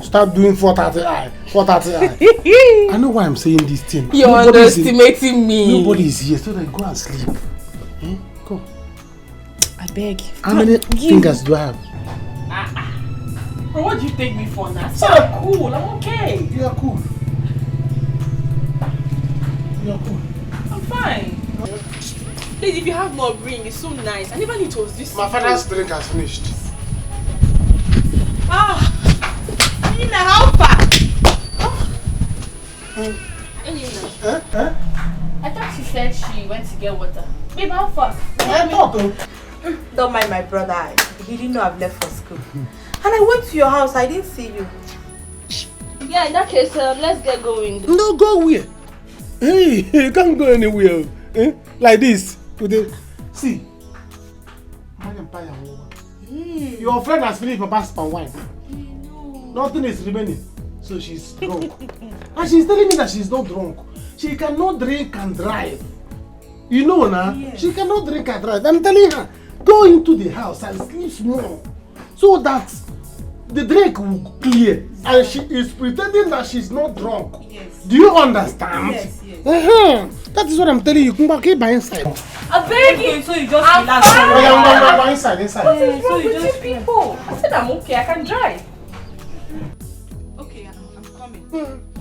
start doing 430 eye. 430 eye. I know why I'm saying this thing. You're underestimating me. Nobody is here, so then go and sleep. Go. I beg. How many fingers do I have? Bro, what do you take me for now? So I'm cool, I'm okay. You are cool. You are cool. I'm fine. Please, if you have more ring, it's so nice. I never knew it was this. My father's drink has finished. Nina, how far? I thought she said she went to get water. Babe, how far? Don't mind my brother. He didn't know I've left for school. And I went to your house. I didn't see you. Yeah, in that case, let's get going. No, go where? Hey, you can't go anywhere. Like this. See. Your friend has finished Papa's palm wine. Nothing is remaining. So she's drunk. And she's telling me that she's not drunk. She cannot drink and drive. You know now? Yeah. She cannot drink and drive. I'm telling her, go into the house and sleep small. So that the drink will clear. And she is pretending that she's not drunk. Yes. Do you understand? Yes, yes. That is what I'm telling you. Come back here by inside. I beg you. So you just relax. Go inside. What is wrong with you people? I said I'm okay. I can drive. Okay, I'm coming.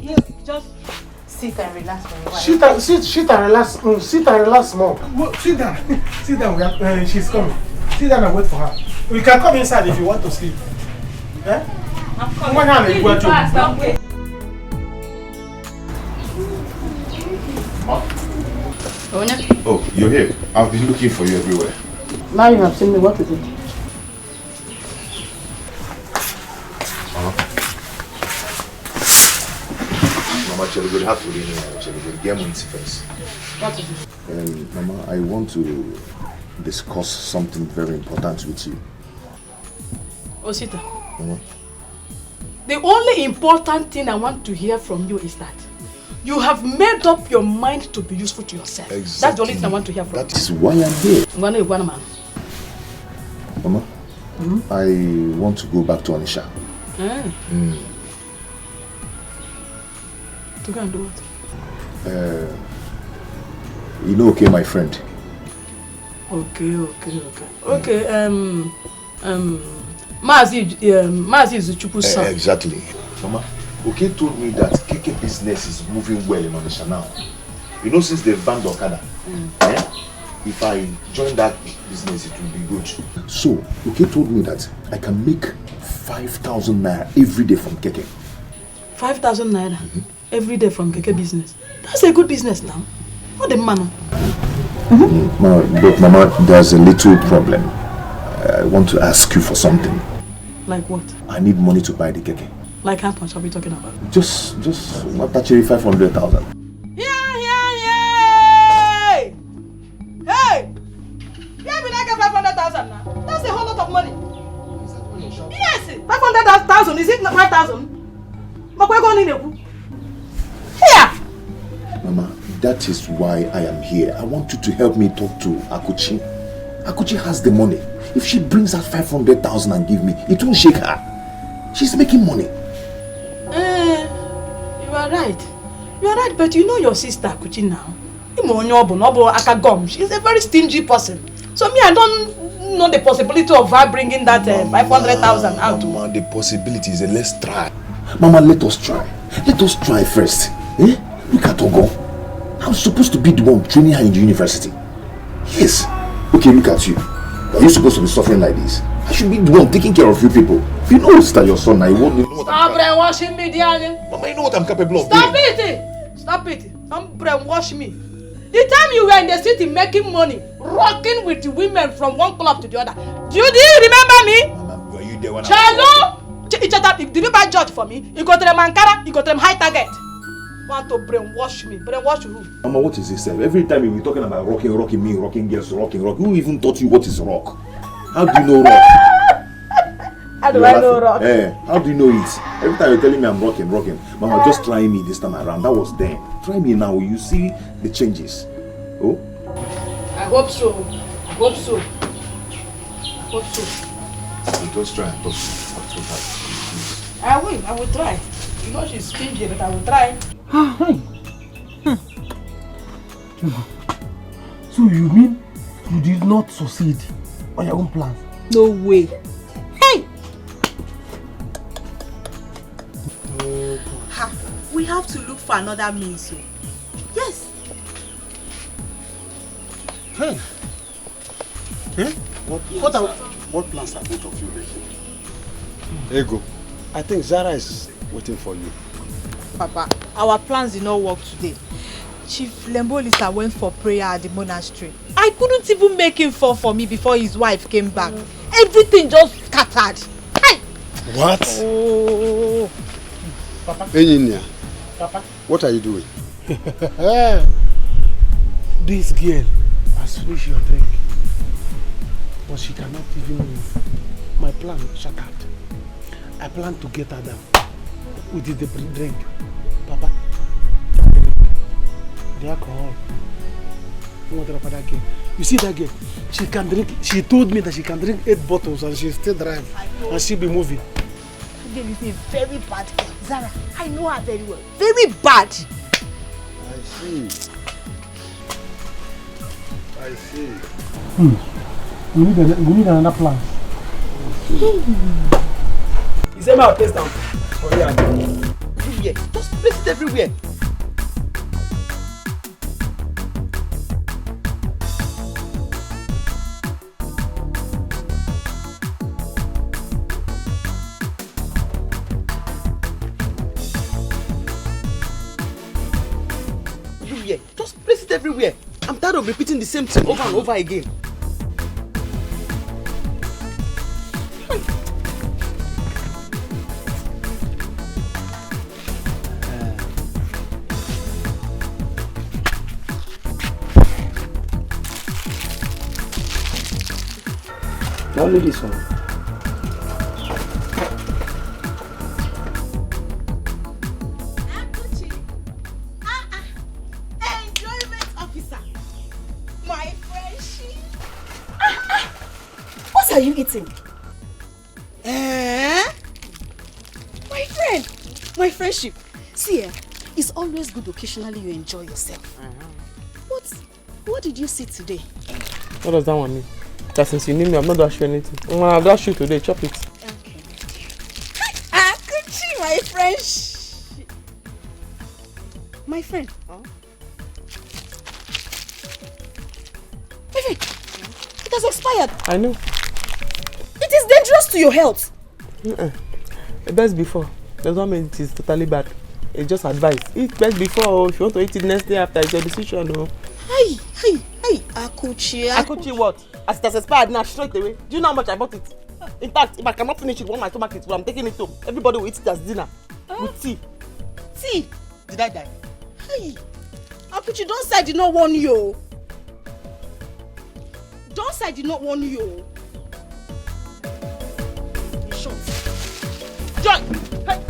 Yes, just sit and relax for a while. Sit and relax. Sit and relax more. Sit down. Sit down. She's coming. Sit down and wait for her. We can come inside if you want to sleep. Eh? I'm coming. Please, fast. I'm waiting. Oh, you're here. I've been looking for you everywhere. Now you have seen me. What is it? Mama, Chelly, have to get me first. What is it? Mama, I want to discuss something very important with you. Osita, Mama? The only important thing I want to hear from you is that you have made up your mind to be useful to yourself. Exactly. That's the only thing I want to hear from you. That is why I'm here. Mama, I want to go back to Onisha. To go and do what? You know, okay, my friend. Okay, Mazi is Chuku's son. Exactly. Mama, okay told me that Keke business is moving well in Onisha now. You know, since they've banned Okada, if I join that business, it will be good. So, okay told me that I can make 5,000 naira every day from Keke. 5,000 naira every day from Keke business. That's a good business now. What the man? But Mama, there's a little problem. I want to ask you for something. Like what? I need money to buy the Keke. Like how much are we talking about? Just actually 500,000. Hey! Yeah, we like 500,000 now. That's a whole lot of money. Yes, 500,000. Is it not 5,000? But we're going in here. Mama, that is why I am here. I want you to help me talk to Akuchi. Akuchi has the money. If she brings out 500,000 and give me, it won't shake her. She's making money. You are right. You are right, but you know your sister Akuchi now. She's a very stingy person. So me, I don't know the possibility of her bringing that 500,000 out. Mama, the possibility is let's try. Mama, let us try. Let us try first. Look at Ogo. I'm supposed to be the one training her in the university. Yes. Okay, look at you. Are you supposed to be suffering like this? I should be the one taking care of you people. You know that your son, I won't know what Stop brainwashing me, Diane. Mama, you know what I'm capable of Stop it! Stop it. Don't brainwash me. The time you were in the city making money, rocking with the women from one club to the other. Do you remember me? Mama, were you there when Chalo! Did you buy judge for me? You go to the Mankara, you go to the high target. Want to brainwash me? Brainwash who? Mama, what is this? Every time you be talking about rocking me, rocking girls, rocking. Who even taught you what is rock? How do you know rock? I How do I know rock? How do you know it? Every time you're telling me I'm rocking. Mama, just try me this time around. That was then. Try me now. You see the changes. Oh? I hope so. I'll just try. I will try. You know she's stingy, but I will try. So you mean you did not succeed on your own plans? No way. Hey! We have to look for another means. Yes. Hey. What plans are both of you making? Ego, I think Zara is waiting for you. Papa, our plans did not work today. Chief Lembolisa went for prayer at the monastery. I couldn't even make him fall for me before his wife came back. Everything just scattered. Hey! What? Oh. Papa. Eninia, Papa. What are you doing? This girl has finished your drink, but she cannot even move. My plan shattered. I plan to get her down with the drink. Papa, the alcohol. What about that girl? You see that girl? She can drink. She told me that she can drink 8 bottles and she still drive, and she'll be moving. That girl is a very bad girl. Zara, I know her very well. Very bad. I see. We need another plan. Is that my place down? Oh yeah. Everywhere. Just place it everywhere. Just place it everywhere. I'm tired of repeating the same thing over and over again. Only this one. Enjoyment officer. My friendship. What are you eating? My friend. My friendship. See, it's always good occasionally you enjoy yourself. What did you see today? What does that one mean? That since you need me, I'm not dashing anything. I'll dash you today, chop it. Okay. Akuchi, my friend. My friend. Huh? My friend, it has expired. I know. It is dangerous to your health. Best before. Does not mean it is totally bad. It's just advice. Eat best before, or if you want to eat it next day after, it's your decision. No. Hey, Akuchi. Akuchi what? As it has expired now, straight away. Do you know how much I bought it? In fact, if I cannot finish it, when my stomach is full, I'm taking it home. Everybody will eat it as dinner. With tea. Tea? Did I die? Hey, Akuchi, don't say I did not warn you. Don't say I did not warn you. In short. Joy! Hey!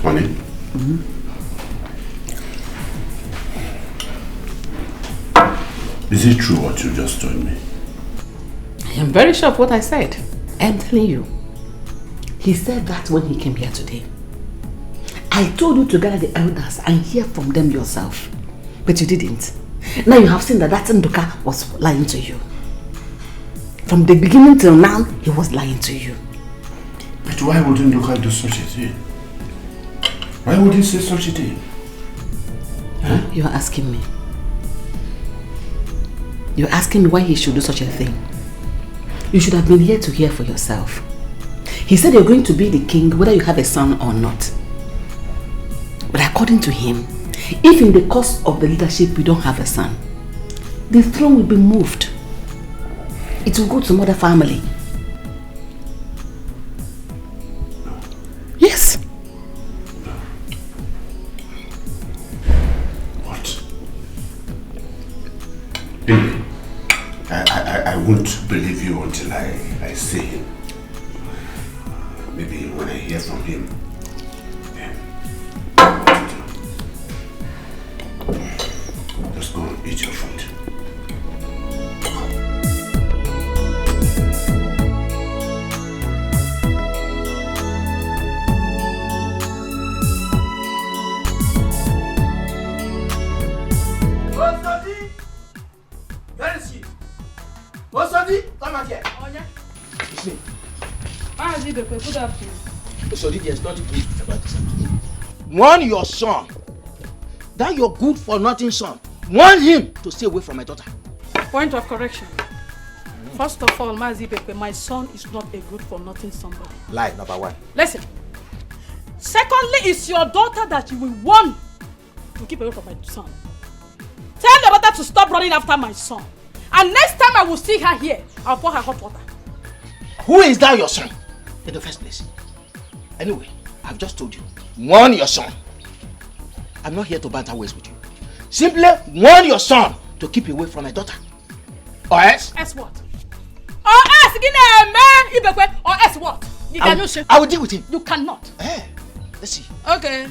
Onny? Is it true what you just told me? I am very sure of what I said. I am telling you. He said that when he came here today. I told you to gather the elders and hear from them yourself. But you didn't. Now you have seen that Nduka was lying to you. From the beginning till now, he was lying to you. But why wouldn't Luchy do such a thing? Why would he say such a thing? Huh? You are asking me. You're asking me why he should do such a thing. You should have been here to hear for yourself. He said you're going to be the king whether you have a son or not. But according to him, if in the course of the leadership you don't have a son, the throne will be moved. It will go to some other family. Yes. What? Anyway, I won't believe you until I see him. Maybe when I hear from him. Just go and eat your food. Where is she? Osodi, come out here. Oh, yeah. It's me. Good afternoon. Osodi, there's nothing good about this. Warn your son. That your good for nothing son. Warn him to stay away from my daughter. Point of correction. First of all, Mazibepe, my son is not a good for nothing somebody. Lie number one. Listen. Secondly, it's your daughter that you will warn to keep away from my son. Tell your daughter to stop running after my son. And next time I will see her here, I'll pour her hot water. Who is that your son? In the first place. Anyway, I've just told you. Warn your son. I'm not here to banter ways with you. Simply warn your son to keep away from my daughter. Or else? Else what? Or else, or else what? You cannot. I will deal with him. You cannot. Let's see. Okay.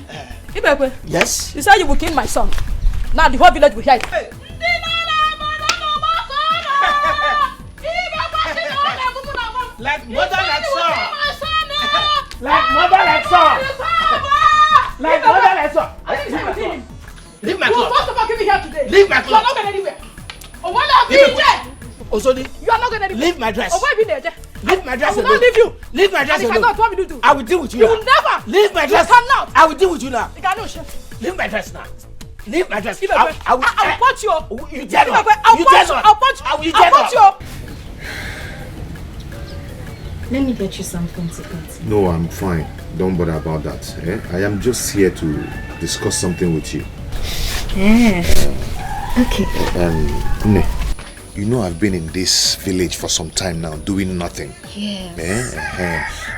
Ibekwe. Yes? You said you will kill my son. Now the whole village will hear it. Hey. Like mother, like son. Like mother, like son. Like mother, like son. Leave my club. First of all, give me here today. Leave my club. You are not going anywhere. Oh, when I be there. Osodi. You are not going anywhere. Leave my dress. Oh, why be there? Leave my dress alone. I will alone. not leave you. Leave my dress alone. alone. What will you do? I will deal with you. You now. will never. Leave my dress. You cannot. I will deal with you now. You cannot. Leave my dress now. Leave my dress. I'll punch you. You dare not. I'll punch you. Let me get you something to eat. No, I'm fine. Don't bother about that. I am just here to discuss something with you. Okay. Ini, you know I've been in this village for some time now, doing nothing. Yes.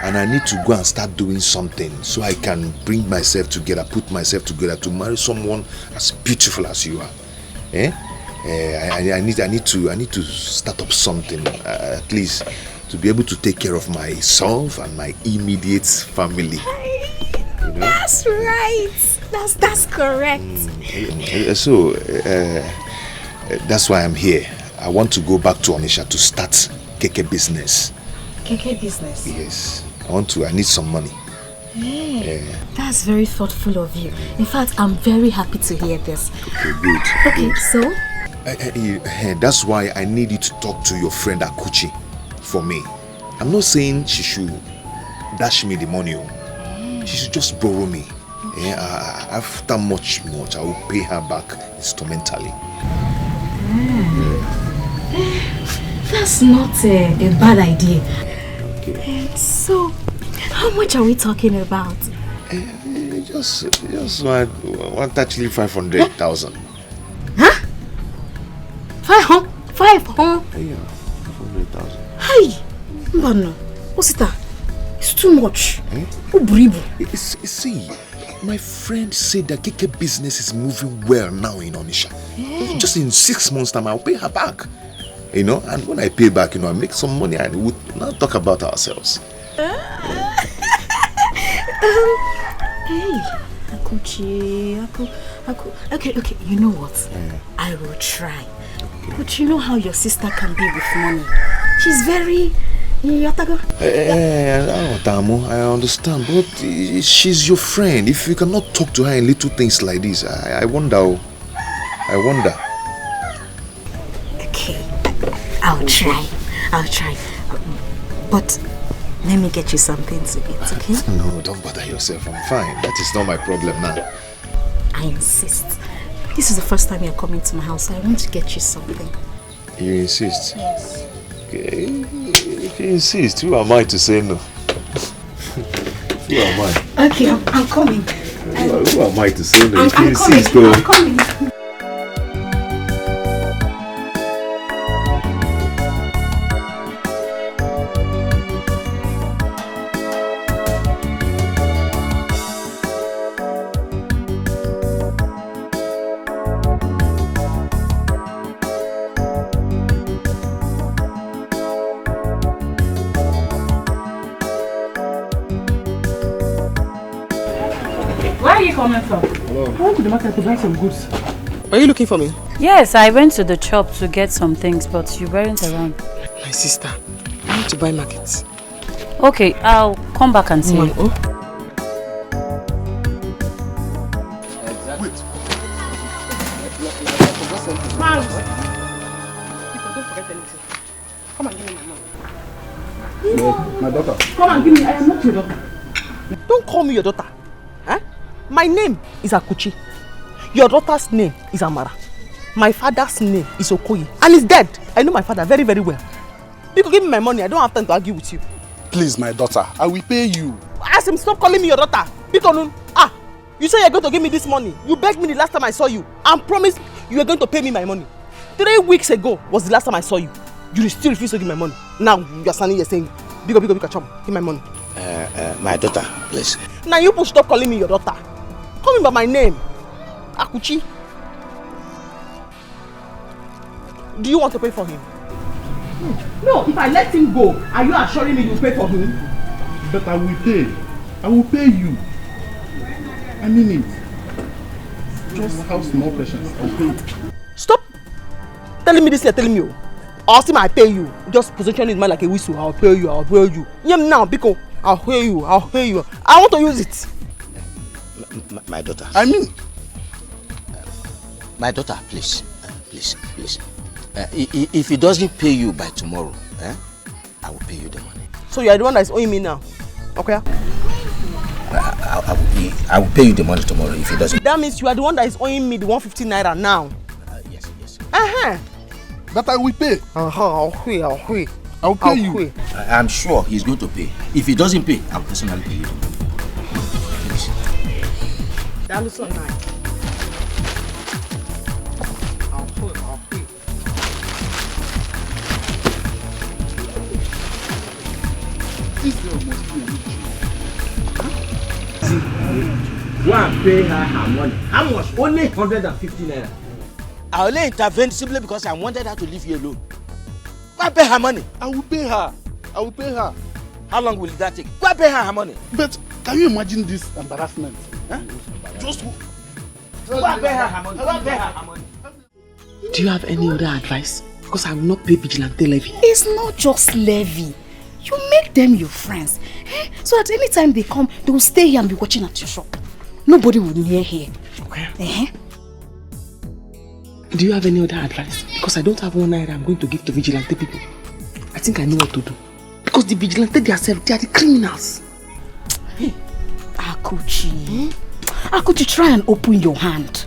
And I need to go and start doing something so I can bring myself together, put myself together to marry someone as beautiful as you are. I need to start up something, at least to be able to take care of myself and my immediate family. You know? That's right. That's correct. So that's why I'm here. I want to go back to Onitsha to start Dikeh business. Dikeh business? Yes. I need some money. That's very thoughtful of you. In fact, I'm very happy to hear this. Okay, good. Okay, so? That's why I need you to talk to your friend Akuchi for me. I'm not saying she should dash me the money. She should just borrow me. After much, I will pay her back instrumentally. That's not a bad idea. Okay. So, how much are we talking about? Just want actually 500,000. Huh? 500? Yeah, 500,000. Hey, Mbano, what's that? It's too much. See, my friend said that Dikeh business is moving well now in Onitsha. Just in 6 months' time, I'll pay her back. You know, and when I pay back, I make some money and we'll not talk about ourselves. Hey, Akuchi, okay, you know what? I will try. But you know how your sister can be with money. She's very... I understand, but she's your friend. If you cannot talk to her in little things like this, I wonder. Okay, I'll try. But Let me get you something to eat, okay? No, don't bother yourself. I'm fine. That is not my problem now. I insist. This is the first time you're coming to my house, so I want to get you something. You insist? Yes. Okay. If you insist, who am I to say no? Who am I? Okay, I'm coming. Who am I to say no? If you I'm insist, coming. though. I'm coming. Where are you coming from? Hello. I went to the market to buy some goods. Are you looking for me? Yes, I went to the shop to get some things, but you weren't around. My sister, I want to buy markets. Okay, I'll come back and see you. Oh. Wait. Don't forget anything. Come and give me my money. My daughter. Come and give me. I am not your daughter. Don't call me your daughter. Huh? My name is Akuchi. Your daughter's name is Amara. My father's name is Okoye. And he's dead. I know my father very, very well. You can give me my money. I don't have time to argue with you. Please, my daughter, I will pay you. Ask him, stop calling me your daughter. Because, you say you're going to give me this money. You begged me the last time I saw you and promised you were going to pay me my money. 3 weeks ago was the last time I saw you. You still refuse to give my money. Now you're standing here saying, Biko, chum, give my money. My daughter, please. Now you push stop calling me your daughter. Call me by my name. Akuchi. Do you want to pay for him? No, if I let him go, are you assuring me you'll pay for him? But I will pay. I will pay you. I mean it. Just have small patience. I'll pay you. Stop telling me this, you're telling me. Or I pay you. Just position it in mind like a whistle. I'll pay you, I'll pay you. Now, Biko, I'll pay you, I'll pay you. I want to use it. My daughter. I mean, my daughter, please. Please. If he doesn't pay you by tomorrow, I will pay you the money. So you are the one that is owing me now? Okay? I will pay you the money tomorrow if he doesn't. That means you are the one that is owing me the 150 naira now? Yes. That I will pay. I'll pay you. I'm sure he's going to pay. If he doesn't pay, I'll personally pay you. Please. That looks so nice. I'll pay. This girl must be a witch. Go and pay her money. How much? Only 150 naira. I only intervened simply because I wanted her to leave you alone. Go and pay her money. I will pay her. How long will that take? Go and pay her money. But can you imagine this embarrassment? Just go and pay her money. Do you have any other advice? Because I will not pay vigilante levy. It's not just levy. You make them your friends. So that anytime they come, they will stay here and be watching at your shop. Nobody will near here. Okay. Do you have any other advice? Because I don't have 1 naira I'm going to give to vigilante people. I think I know what to do. Because the vigilante themselves, they are the criminals. Akuchi. Akuchi, try and open your hand.